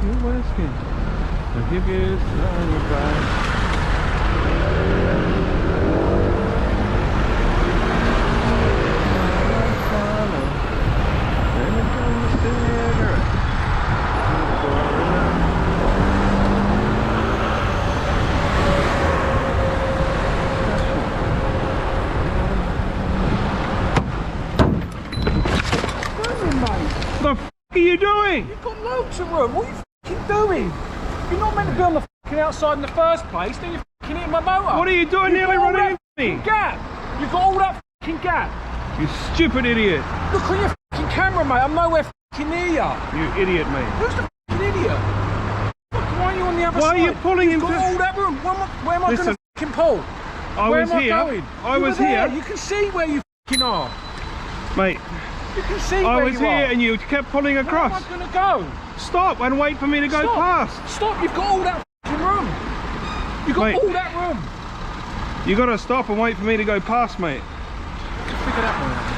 You're asking. I'll give you some advice. What the f*** are you doing? You've got loads of room. What are you f***ing doing? You're not meant to be on the f***ing outside in the first place. Then you're f***ing hitting my motor. What are you doing? Nearly running into me. Gap. You've got all that f***ing gap. You stupid idiot. Look on your f***ing camera, mate. I'm nowhere f***ing near you. You idiot, mate. Who's the f***ing idiot? Look, why are you on the other side? Why are you pulling him? You've got all that room. Where am I going to f***ing pull? Where am I going? I was here. You can see where you f***ing are. Mate. You can see I where was you here are. and you kept pulling across. Where am I going to go? Stop and wait for me to go past. Stop, you've got all that f***ing room. You've got Mate, all that room. You got to stop and wait for me to go past, mate. Figure that one out.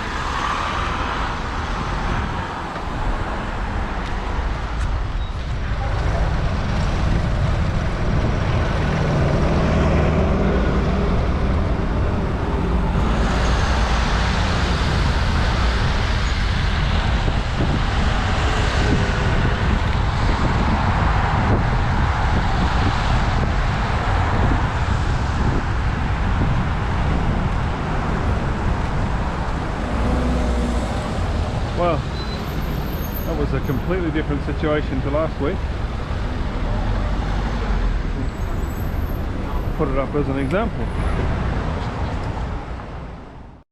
Well, that was a completely different situation to last week. Put it up as an example.